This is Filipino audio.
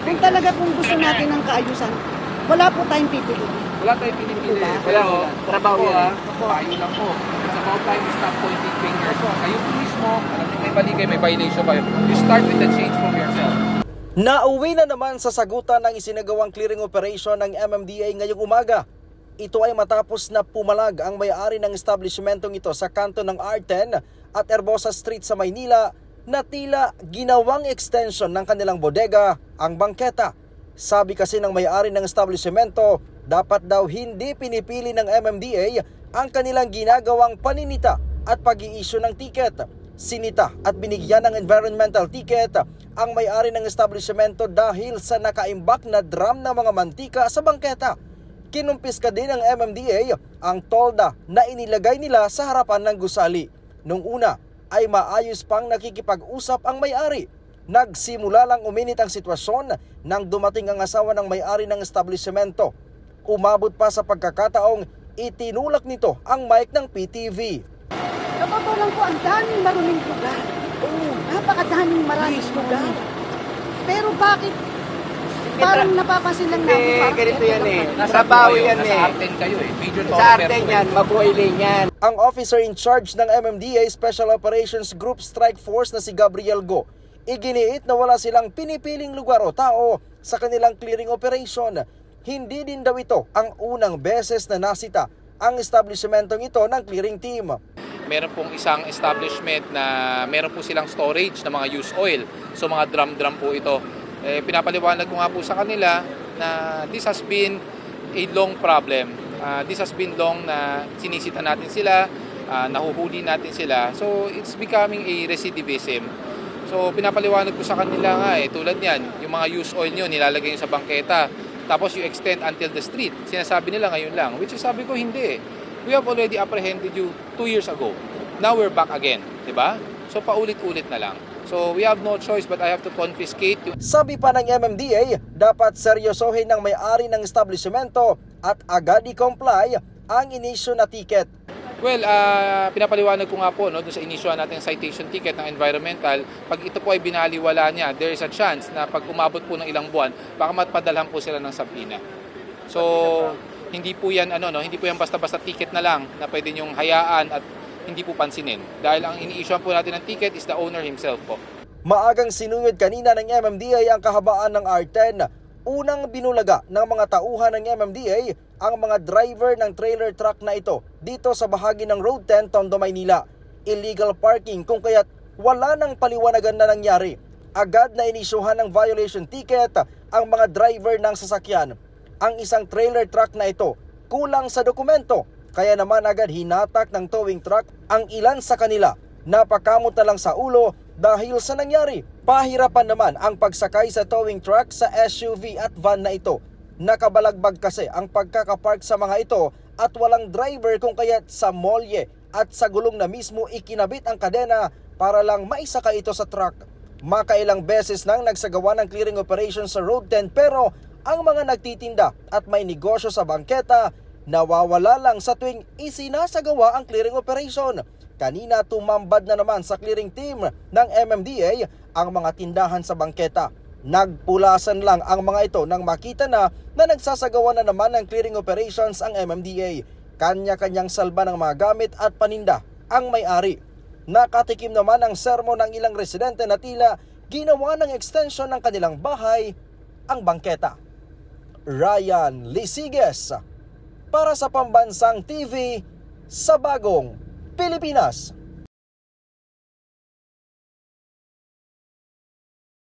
Kung talaga kung gusto natin ng kaayusan, wala po tayong pipiliin. Wala tayong pinipili. Pero, trabaho yan. Tayo lang po. It's about time to stop pointing fingers. Kayo po mismo, alam niyo may mali kayo, may violation kayo. You start with the change from yourself. Nauwi na naman sa sagutan ng isinagawang clearing operation ng MMDA ngayong umaga. Ito ay matapos na pumalag ang may-ari ng establishmentong ito sa kanto ng R10 at Herbosa Street sa Maynila na tila ginawang extension ng kanilang bodega ang bangketa. Sabi kasi ng may-ari ng establishmento, dapat daw hindi pinipili ng MMDA ang kanilang ginagawang paninita at pag-i-issue ng ticket. Sinita at binigyan ng environmental ticket ang may-ari ng establishmento dahil sa nakaimbak na drum ng mga mantika sa bangketa. Kinumpiska din ng MMDA ang tolda na inilagay nila sa harapan ng gusali. Nung una ay maayos pang nakikipag-usap ang may-ari. Nagsimula lang uminit ang sitwasyon nang dumating ang asawa ng may-ari ng establishmento. Umabot pa sa pagkakataong itinulak nito ang mic ng PTV. Totoo lang po, ang daming maruming lugar. Oo, napakadaming maraming lugar. Pero bakit parang napapansin lang namin? Ganito yan eh. Nasa bawi yan eh. Nasa R10 kayo eh. Major Sa R10 yan, mabuhay yan. Ang officer in charge ng MMDA Special Operations Group Strike Force na si Gabriel Go, iginiit na wala silang pinipiling lugar o tao sa kanilang clearing operation. Hindi din daw ito ang unang beses na nasita ang establishmentong ito ng clearing team. Meron pong isang establishment na meron po silang storage ng mga used oil. So mga drum po ito. Pinapaliwanag ko nga po sa kanila na this has been a long problem. This has been long na sinisita natin sila, nahuhuli natin sila. So it's becoming a recidivism. So pinapaliwanag ko sa kanila nga tulad niyan, yung mga used oil nyo nilalagay nyo sa bangketa. Tapos you extend until the street. Sinasabi nila ngayon lang, which is sabi ko hindi eh. We have already apprehended you 2 years ago. Now we're back again, di ba? So paulit-ulit na lang. So we have no choice but I have to confiscate you. Sabi pa ng MMDA, dapat seryosohin ng may-ari ng establishmento at agad i-comply ang inisyu na ticket. Well, pinapaliwanag ko nga po doon sa inisyu natin citation ticket ng environmental, pag ito po ay binaliwala niya, there is a chance na pag umabot po ng ilang buwan, baka matpadalhan po sila ng sabina. So hindi po yan hindi po yan basta-basta ticket na lang na pwede niyong hayaan at hindi po pansinin. Dahil ang ini-issuean po natin ng ticket is the owner himself po. Maagang sinungod kanina ng MMDA ang kahabaan ng R10. Unang binulaga ng mga tauhan ng MMDA ang mga driver ng trailer truck na ito dito sa bahagi ng Road 10, Tondo, Maynila. Illegal parking kung kaya't wala nang paliwanagan na nangyari. Agad na inisyuhan ng violation ticket ang mga driver ng sasakyan. Ang isang trailer truck na ito kulang sa dokumento, kaya naman agad hinatak ng towing truck ang ilan sa kanila. Napakamot na lang sa ulo dahil sa nangyari. Pahirapan naman ang pagsakay sa towing truck sa SUV at van na ito. Nakabalagbag kasi ang pagkakapark sa mga ito at walang driver kung kaya't sa molye at sa gulong na mismo ikinabit ang kadena para lang maisakay ito sa truck. Makailang beses nang nagsagawa ng clearing operation sa Road 10 pero ang mga nagtitinda at may negosyo sa bangketa nawawala lang sa tuwing isinasagawa ang clearing operation. Kanina tumambad na naman sa clearing team ng MMDA ang mga tindahan sa bangketa. Nagpulasan lang ang mga ito nang makita na nagsasagawa na naman ng clearing operations ang MMDA. Kanya-kanyang salba ng mga gamit at paninda ang may-ari. Nakatikim naman ang sermon ng ilang residente na tila ginawa ng extension ng kanilang bahay ang bangketa. Ryan Lisiges para sa Pambansang TV sa Bagong Pilipinas.